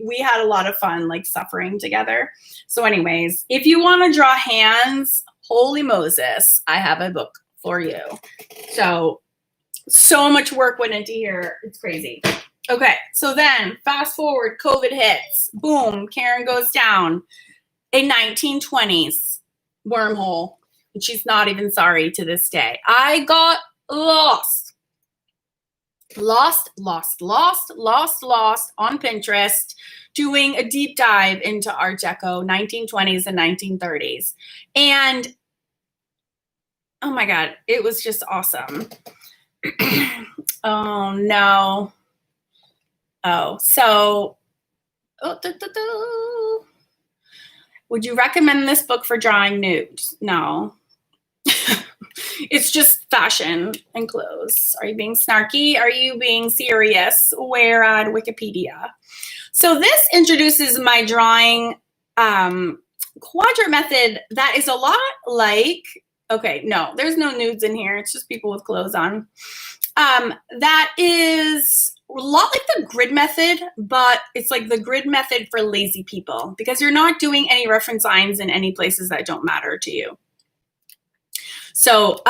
we had a lot of fun suffering together. So anyways, if you want to draw hands, holy Moses, I have a book for you. So much work went into here. It's crazy. Okay. So then fast forward, COVID hits. Boom. Karen goes down. A 1920s wormhole. And she's not even sorry to this day. I got lost on Pinterest doing a deep dive into Art Deco, 1920s and 1930s. And oh my God, it was just awesome. Oh no. Would you recommend this book for drawing nudes? No. It's just fashion and clothes. Are you being snarky? Are you being serious? Where at Wikipedia? So this introduces my drawing quadrant method that is a lot like, okay, no, there's no nudes in here. It's just people with clothes on. That is a lot like the grid method, but it's like the grid method for lazy people because you're not doing any reference lines in any places that don't matter to you. So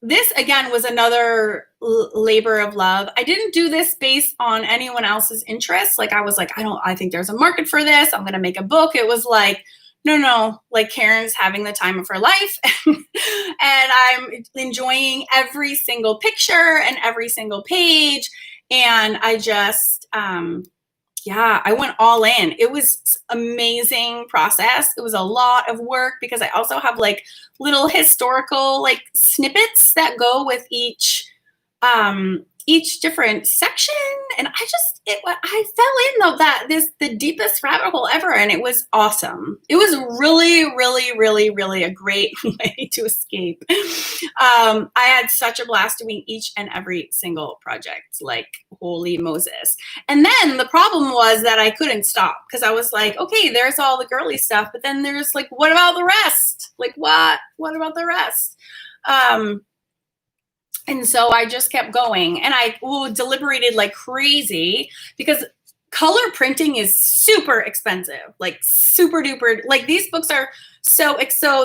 this again was another labor of love. I didn't do this based on anyone else's interests. Like I was like, I think there's a market for this. I'm going to make a book. It was like, no, like Karen's having the time of her life and I'm enjoying every single picture and every single page. And I just, I went all in. It was amazing process. It was a lot of work because I also have like little historical like snippets that go with each different section. And I fell in the deepest rabbit hole ever. And it was awesome. It was really, really, really, really a great way to escape. I had such a blast doing each and every single project, like holy Moses. And then the problem was that I couldn't stop because I was like, okay, there's all the girly stuff, but then there's like, what about the rest? Like what about the rest? And so I just kept going and I deliberated like crazy because color printing is super expensive, like super duper. Like these books are so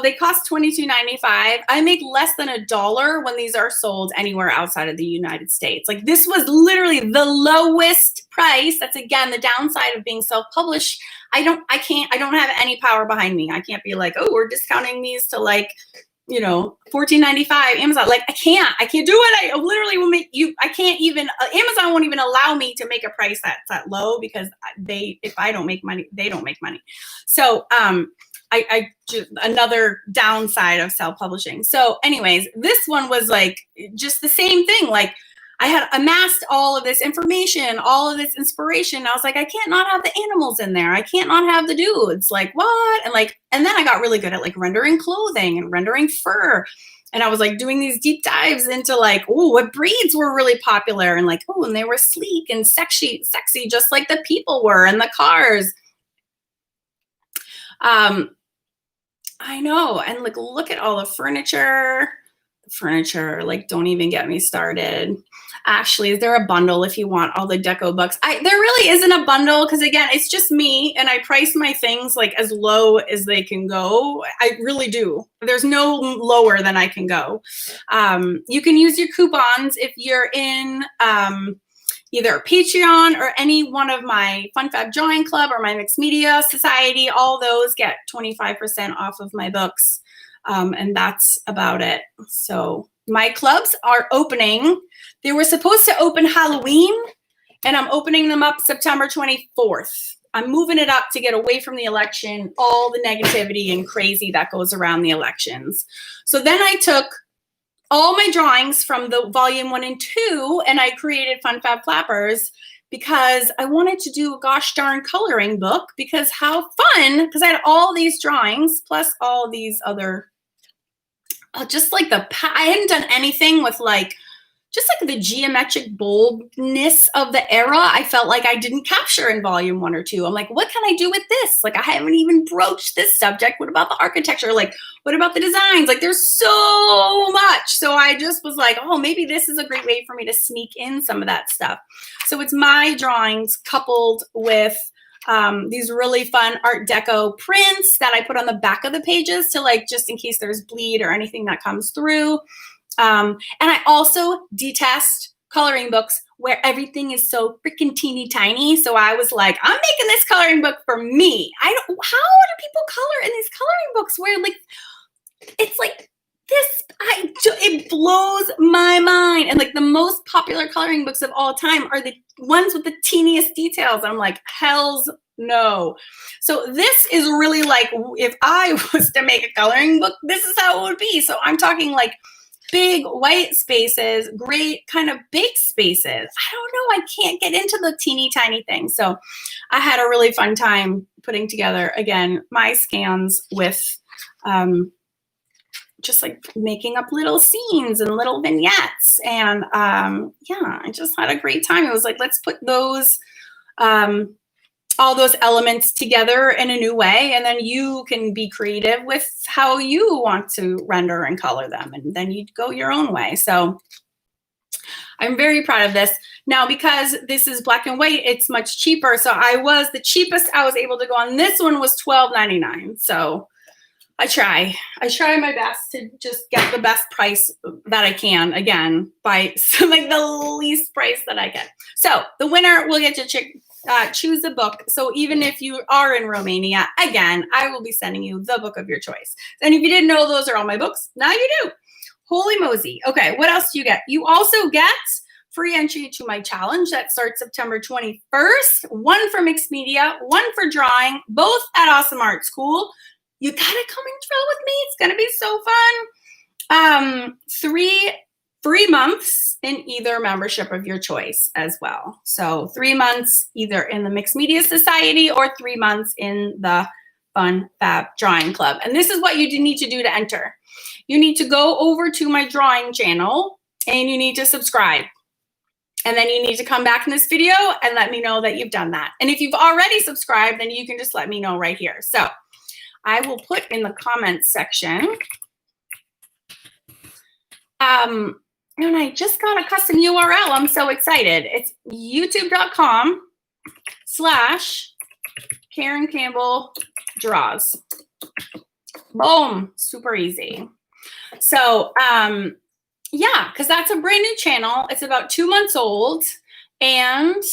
they cost $22.95. I make less than $1 when these are sold anywhere outside of the United States. Like this was literally the lowest price. That's again the downside of being self-published. I don't have any power behind me. I can't be like, oh, we're discounting these to like, $14.95 Amazon. Like I can't do it. I literally will make you, I can't even, Amazon won't even allow me to make a price that's that low because if I don't make money, they don't make money. So, I just another downside of self-publishing. So anyways, this one was like just the same thing. Like I had amassed all of this information, all of this inspiration. I was like, I can't not have the animals in there. I can't not have the dudes. Like what? And then I got really good at like rendering clothing and rendering fur. And I was like doing these deep dives into like, oh, what breeds were really popular and like, oh, and they were sleek and sexy, just like the people were and the cars. I know. And like, look at all the furniture, like don't even get me started. Actually, is there a bundle if you want all the deco books? There really isn't a bundle because again, it's just me and I price my things like as low as they can go. I really do. There's no lower than I can go. You can use your coupons if you're in either Patreon or any one of my Fun Fab Drawing Club or my Mixed Media Society. All those get 25% off of my books. And that's about it. So my clubs are opening. They were supposed to open Halloween, and I'm opening them up September 24th. I'm moving it up to get away from the election, all the negativity and crazy that goes around the elections. So then I took all my drawings from the volume 1 and 2, and I created Fun Fab Flappers because I wanted to do a gosh darn coloring book because how fun, because I had all these drawings plus all these other, just like I hadn't done anything with like, just like the geometric boldness of the era. I felt like I didn't capture in volume 1 or 2. I'm like, what can I do with this? Like, I haven't even broached this subject. What about the architecture? Like, what about the designs? Like, there's so much. So I just was like, oh, maybe this is a great way for me to sneak in some of that stuff. So it's my drawings coupled with these really fun Art Deco prints that I put on the back of the pages to like, just in case there's bleed or anything that comes through. And I also detest coloring books where everything is so freaking teeny tiny. So I was like, I'm making this coloring book for me. How do people color in these coloring books where like, it's like this, it blows my mind. And like the most popular coloring books of all time are the ones with the teeniest details. I'm like, hell's no. So this is really like, if I was to make a coloring book, this is how it would be. So I'm talking like big white spaces, great kind of big spaces. I don't know. I can't get into the teeny tiny things. So I had a really fun time putting together, again, my scans with just like making up little scenes and little vignettes. And yeah, I just had a great time. It was like, let's put those all those elements together in a new way, and then you can be creative with how you want to render and color them, and then you go your own way. So I'm very proud of this. Now, because this is black and white, it's much cheaper. So the cheapest I was able to go on this one was $12.99. So I try my best to just get the best price that I can, again, by like the least price that I get. So the winner will get to choose a book. So even if you are in Romania, again, I will be sending you the book of your choice. And if you didn't know those are all my books, now you do. Holy mosey. Okay, what else do you get? You also get free entry to my challenge that starts September 21st. One for mixed media, one for drawing, both at Awesome Art School. You gotta come and draw with me. It's gonna be so fun. 3 free months in either membership of your choice as well. So 3 months either in the Mixed Media Society or 3 months in the Fun Fab Drawing Club. And this is what you need to do to enter. You need to go over to my drawing channel and you need to subscribe. And then you need to come back in this video and let me know that you've done that. And if you've already subscribed, then you can just let me know right here. So I will put in the comments section. And I just got a custom URL. I'm so excited. It's youtube.com/Karen Campbell Draws. Boom, super easy. So yeah, because that's a brand new channel. It's about 2 months old, and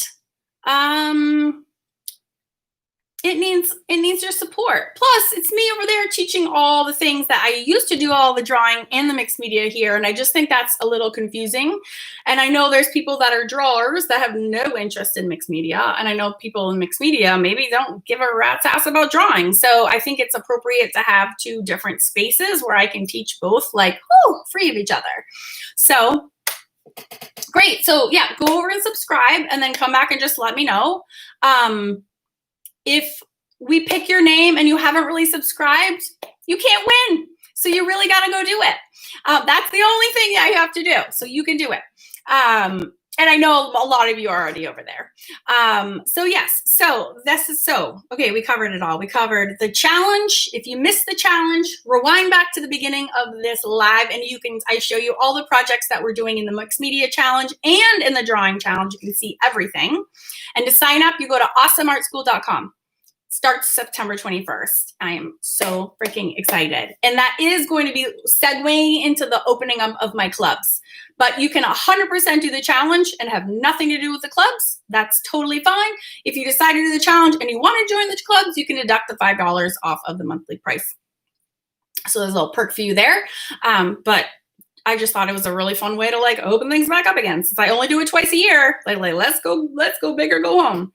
it needs your support. Plus, it's me over there teaching all the things that I used to do, all the drawing and the mixed media here, and I just think that's a little confusing. And I know there's people that are drawers that have no interest in mixed media, and I know people in mixed media maybe don't give a rat's ass about drawing. So I think it's appropriate to have 2 different spaces where I can teach both, like, free of each other. So great. So yeah, go over and subscribe, and then come back and just let me know. If we pick your name and you haven't really subscribed, you can't win. So you really got to go do it. That's the only thing that you have to do. So you can do it. And I know a lot of you are already over there. So yes, okay, we covered it all. We covered the challenge. If you missed the challenge, rewind back to the beginning of this live and I show you all the projects that we're doing in the mixed media challenge and in the drawing challenge. You can see everything. And to sign up, you go to awesomeartschool.com. Starts September 21st. I am so freaking excited. And that is going to be segueing into the opening of my clubs. But you can 100% do the challenge and have nothing to do with the clubs. That's totally fine. If you decide to do the challenge and you want to join the clubs, you can deduct the $5 off of the monthly price. So there's a little perk for you there. But I just thought it was a really fun way to like open things back up again. Since I only do it twice a year, like let's go big or go home.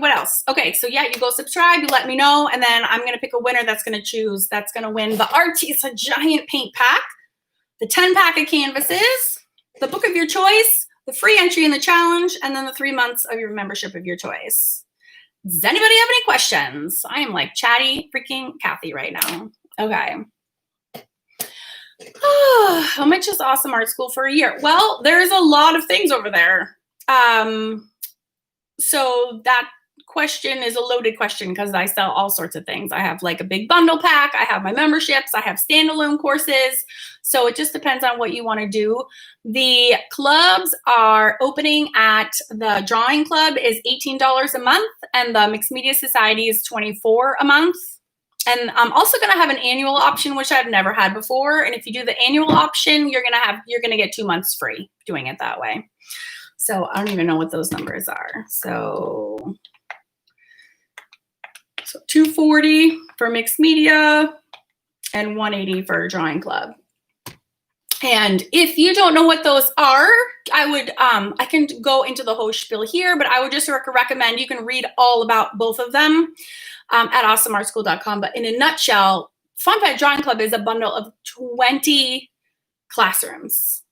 What else? Okay, so yeah, you go subscribe, you let me know, and then I'm gonna pick a winner that's gonna win the Artista Giant Paint Pack, the 10-pack of canvases, the book of your choice, the free entry in the challenge, and then the 3 months of your membership of your choice. Does anybody have any questions? I am like chatty freaking Kathy right now. Okay. How much is Awesome Art School for a year? Well, there's a lot of things over there. So that question is a loaded question because I sell all sorts of things. I have like a big bundle pack. I have my memberships. I have standalone courses. So it just depends on what you want to do. The clubs are opening at the drawing club is $18 a month and the Mixed Media Society is $24 a month. And I'm also going to have an annual option, which I've never had before. And if you do the annual option, you're going to get 2 months free doing it that way. So I don't even know what those numbers are. So $240 for mixed media and $180 for drawing club. And if you don't know what those are, I can go into the whole spiel here, but I would just recommend you can read all about both of them at awesomeartschool.com. But in a nutshell, Fun Fat Drawing Club is a bundle of 20 classrooms.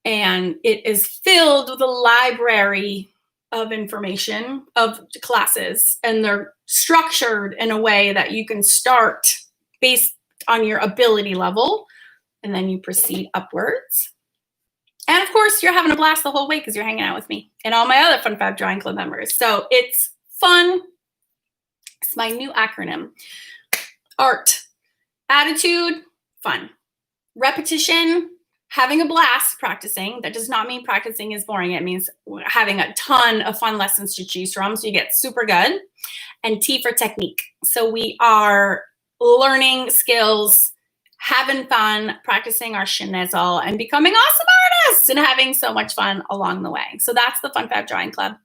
And it is filled with a library of information of classes. And they're structured in a way that you can start based on your ability level. And then you proceed upwards. And of course, you're having a blast the whole way because you're hanging out with me and all my other Fun Fab Drawing Club members. So it's fun. It's my new acronym. Art, attitude, fun. Repetition, having a blast practicing. That does not mean practicing is boring. It means having a ton of fun lessons to choose from, so you get super good. And T for technique. So we are learning skills, having fun, practicing our schnitzel, and becoming awesome artists and having so much fun along the way. So that's the Fun Fab Drawing Club.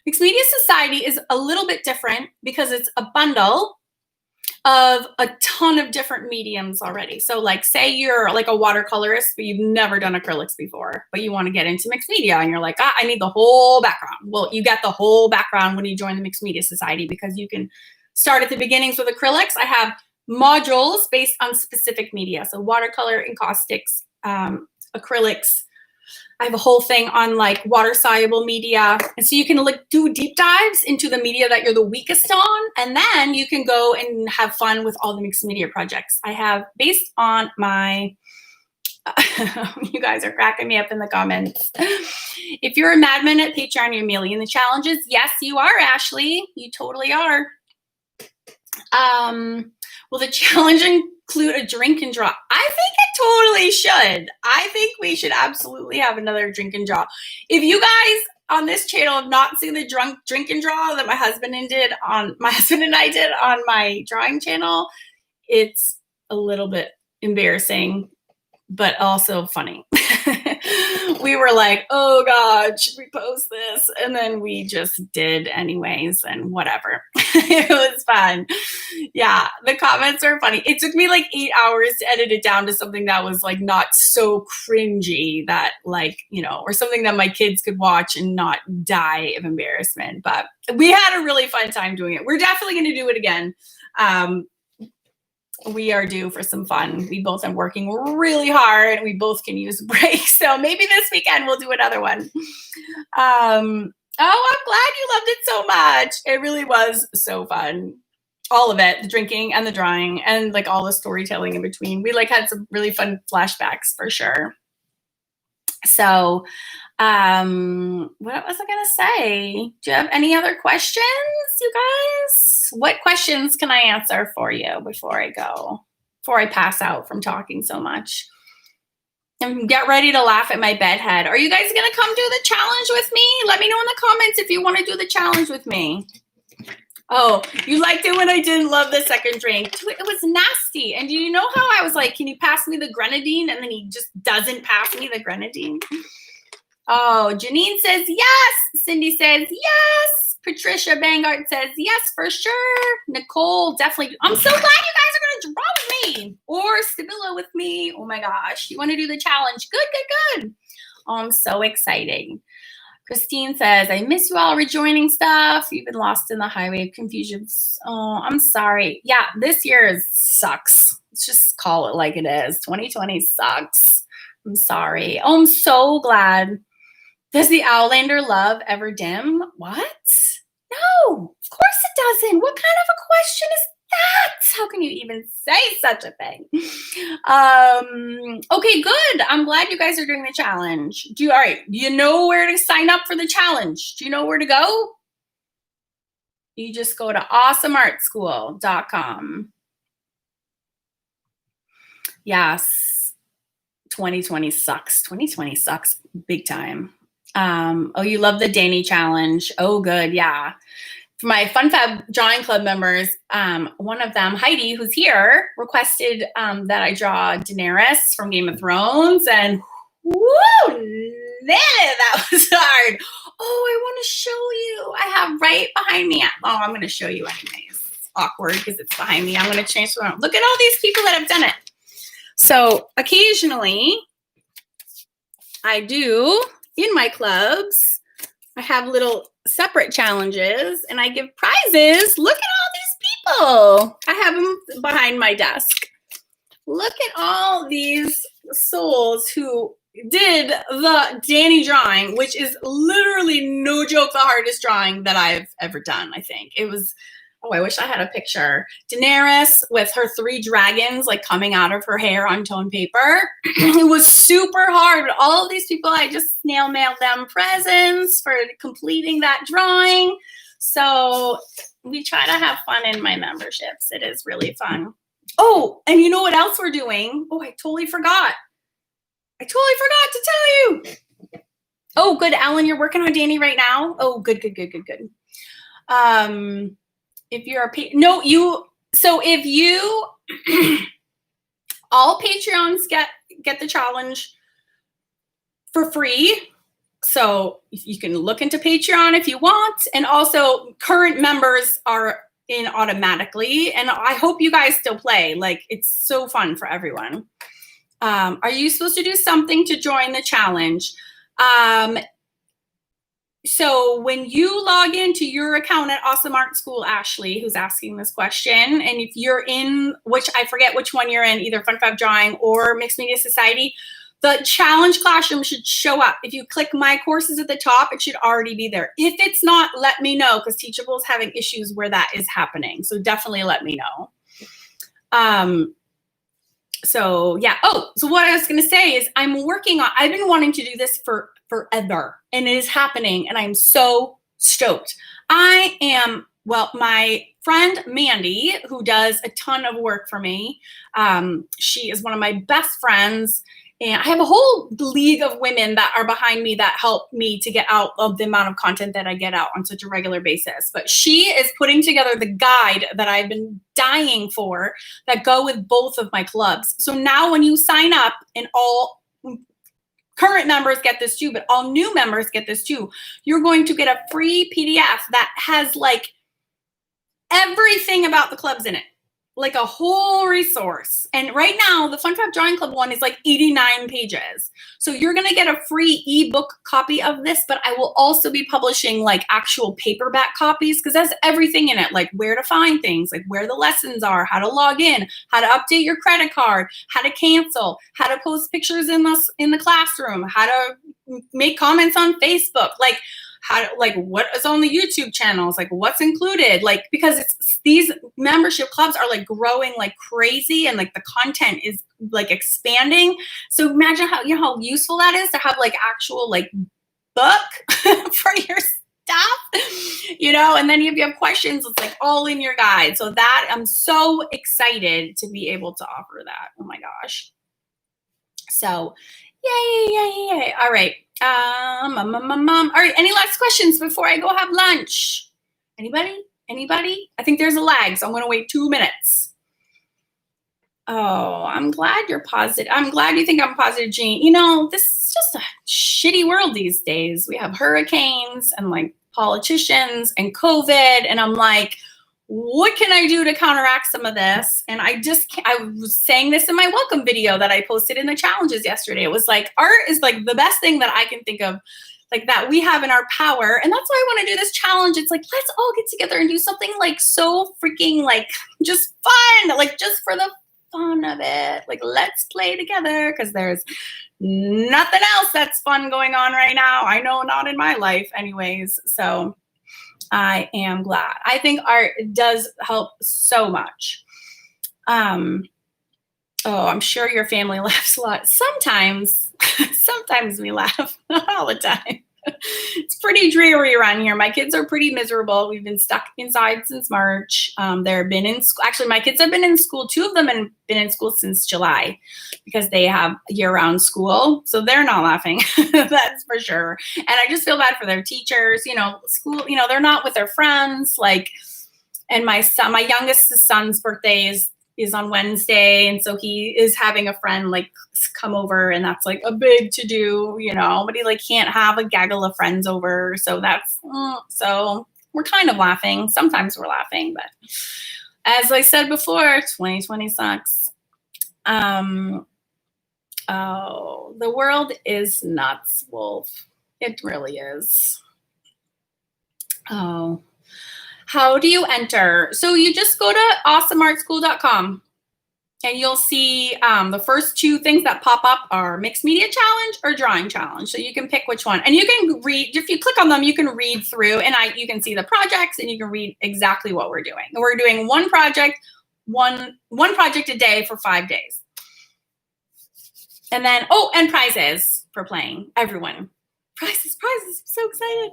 Mixed Media Society is a little bit different because it's a bundle of a ton of different mediums already. So like say you're like a watercolorist, but you've never done acrylics before, but you want to get into mixed media and you're like, I need the whole background. Well, you get the whole background when you join the Mixed Media Society because you can start at the beginnings with acrylics. I have modules based on specific media. So watercolor, encaustics, acrylics. I have a whole thing on like water soluble media. And so you can like do deep dives into the media that you're the weakest on. And then you can go and have fun with all the mixed media projects. I have based on my, you guys are cracking me up in the comments. If you're a madman at Patreon, you're million the challenges. Yes, you are, Ashley. You totally are. Will the challenge include a drink and draw? I think it totally should. I think we should absolutely have another drink and draw. If you guys on this channel have not seen the drink and draw that my husband and I did on my drawing channel, it's a little bit embarrassing, but also funny. We were like, oh God, should we post this? And then we just did anyways, and whatever. It was fun. Yeah, the comments are funny. It took me like 8 hours to edit it down to something that was like not so cringy that like, you know, or something that my kids could watch and not die of embarrassment. But we had a really fun time doing it. We're definitely going to do it again. We are due for some fun. We both are working really hard and we both can use a break. So maybe this weekend we'll do another one. Oh, I'm glad you loved it so much. It really was so fun. All of it, the drinking and the drawing and like all the storytelling in between. We like had some really fun flashbacks for sure. So what was I gonna say? Do you have any other questions, you guys? What questions can I answer for you before I go? Before I pass out from talking so much? And get ready to laugh at my bedhead. Are you guys gonna come do the challenge with me? Let me know in the comments if you want to do the challenge with me. Oh, you liked it when I didn't love the second drink. It was nasty. And do you know how I was like, can you pass me the grenadine? And then he just doesn't pass me the grenadine. Oh, Janine says yes. Cindy says yes. Patricia Bangart says yes, for sure. Nicole, definitely. I'm so glad you guys are going to draw with me or Stabila with me. Oh my gosh. You want to do the challenge? Good, good, good. Oh, I'm so excited. Christine says, I miss you all rejoining stuff. You've been lost in the highway of confusion. Oh, I'm sorry. Yeah, this year sucks. Let's just call it like it is. 2020 sucks. I'm sorry. Oh, I'm so glad. Does the Outlander love ever dim? What? No, of course it doesn't. What kind of a question is that? How can you even say such a thing? Okay, good. I'm glad you guys are doing the challenge. All right, you know where to sign up for the challenge? Do you know where to go? You just go to awesomeartschool.com. Yes, 2020 sucks. 2020 sucks big time. Oh, you love the Danny challenge. Oh, good. Yeah. For my Fun Fab Drawing Club members, one of them, Heidi, who's here, requested that I draw Daenerys from Game of Thrones. And woo, man, that was hard. Oh, I want to show you. I have right behind me. Oh, I'm going to show you anyways. It's awkward because it's behind me. I'm going to change the room. Look at all these people that have done it. So occasionally I do in my clubs, I have little separate challenges and I give prizes. Look at all these people. I have them behind my desk. Look at all these souls who did the Danny drawing, which is literally, no joke, the hardest drawing that I've ever done, I think. It was, oh, I wish I had a picture. Daenerys with her 3 dragons like coming out of her hair on toned paper. It was super hard. But all of these people, I just snail mailed them presents for completing that drawing. So we try to have fun in my memberships. It is really fun. Oh, and you know what else we're doing? Oh, I totally forgot. I totally forgot to tell you. Oh, good. Ellen, you're working on Danny right now? Oh, good. If you're if you, all Patreons get the challenge for free. So you can look into Patreon if you want. And also current members are in automatically. And I hope you guys still play. Like, it's so fun for everyone. Are you supposed to do something to join the challenge? So when you log into your account at Awesome Art School, Ashley, who's asking this question, and if you're in, which I forget which one you're in, either Fun Fab Drawing or Mixed Media Society, the challenge classroom should show up. If you click My Courses at the top, it should already be there. If it's not, let me know, because Teachable is having issues where that is happening. So definitely let me know. So yeah. Oh, so what I was going to say is I've been wanting to do this for forever, and it is happening, and I'm so stoked. My friend Mandy, who does a ton of work for me, she is one of my best friends, and I have a whole league of women that are behind me that help me to get out of the amount of content that I get out on such a regular basis. But she is putting together the guide that I've been dying for that go with both of my clubs. So now when you sign up, and all current members get this too, but all new members get this too, you're going to get a free PDF that has like everything about the clubs in it, like a whole resource. And right now, the Fun Fab Drawing Club one is like 89 pages. So you're going to get a free ebook copy of this, but I will also be publishing like actual paperback copies, because that's everything in it, like where to find things, like where the lessons are, how to log in, how to update your credit card, how to cancel, how to post pictures in the classroom, how to make comments on Facebook, like what is on the YouTube channels, like what's included, like, because these membership clubs are like growing like crazy, and like the content is like expanding. So imagine how useful that is to have like actual like book for your stuff, and then if you have questions, it's like all in your guide. So that I'm so excited to be able to offer that. Oh my gosh. So yay. All right. All right. Any last questions before I go have lunch? Anybody? I think there's a lag, so I'm going to wait 2 minutes. Oh, I'm glad you're positive. I'm glad you think I'm positive, Jean. This is just a shitty world these days. We have hurricanes and like politicians and COVID, and I'm like, what can I do to counteract some of this? And I was saying this in my welcome video that I posted in the challenges yesterday. It was like, art is like the best thing that I can think of, like that we have in our power. And that's why I want to do this challenge. It's like, let's all get together and do something like so freaking like just fun, like just for the fun of it. Like, let's play together, because there's nothing else that's fun going on right now. I know, not in my life anyways. So I am glad. I think art does help so much. I'm sure your family laughs a lot. Sometimes we laugh, not all the time. It's pretty dreary around here. My kids are pretty miserable. We've been stuck inside since March. They've been in school. Actually, my kids have been in school. 2 of them have been in school since July, because they have year-round school. So they're not laughing. That's for sure. And I just feel bad for their teachers. School, they're not with their friends. Like, and my youngest son's birthday is on Wednesday, and so he is having a friend like come over, and that's like a big to do, but he like can't have a gaggle of friends over, so that's so we're kind of laughing. Sometimes we're laughing, but as I said before, 2020 sucks. The world is nuts, Wolf. It really is. Oh. How do you enter? So you just go to awesomeartschool.com, and you'll see the first 2 things that pop up are Mixed Media Challenge or Drawing Challenge. So you can pick which one. And you can read, if you click on them, you can read through, and you can see the projects, and you can read exactly what we're doing. We're doing one project a day for 5 days. And then, and prizes for playing. Everyone. Prizes. I'm so excited.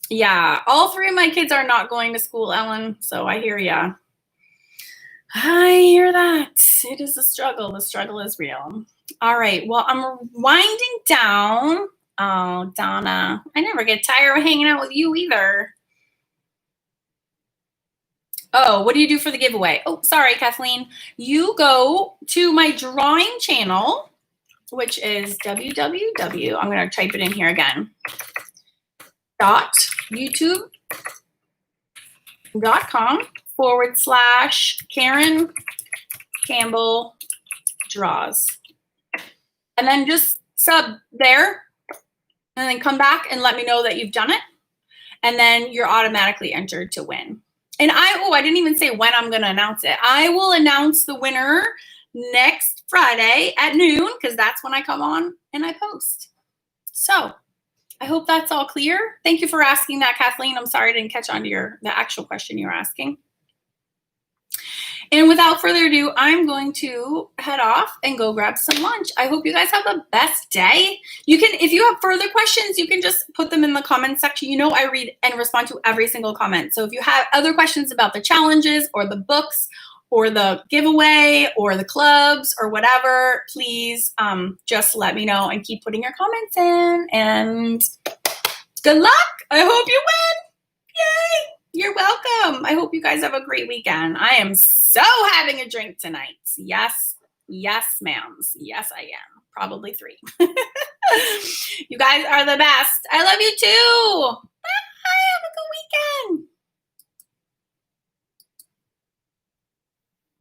Yeah, all 3 of my kids are not going to school, Ellen, so I hear ya. I hear that. It is a struggle. The struggle is real. All right. Well, I'm winding down. Oh, Donna, I never get tired of hanging out with you either. Oh, what do you do for the giveaway? Oh, sorry, Kathleen. You go to my drawing channel, which is www. I'm going to type it in here again. youtube.com/Karen Campbell draws. And then just sub there and then come back and let me know that you've done it. And then you're automatically entered to win. And I didn't even say when I'm going to announce it. I will announce the winner next Friday at noon because that's when I come on and I post. So I hope that's all clear. Thank you for asking that, Kathleen. I'm sorry I didn't catch on to the actual question you were asking. And without further ado, I'm going to head off and go grab some lunch. I hope you guys have the best day. You can, if you have further questions, you can just put them in the comment section. You know, I read and respond to every single comment. So if you have other questions about the challenges or the books or the giveaway or the clubs or whatever, please just let me know and keep putting your comments in. And good luck. I hope you win. Yay. You're welcome. I hope you guys have a great weekend. I am so having a drink tonight. Yes, ma'ams. Yes, I am. Probably 3. You guys are the best. I love you too.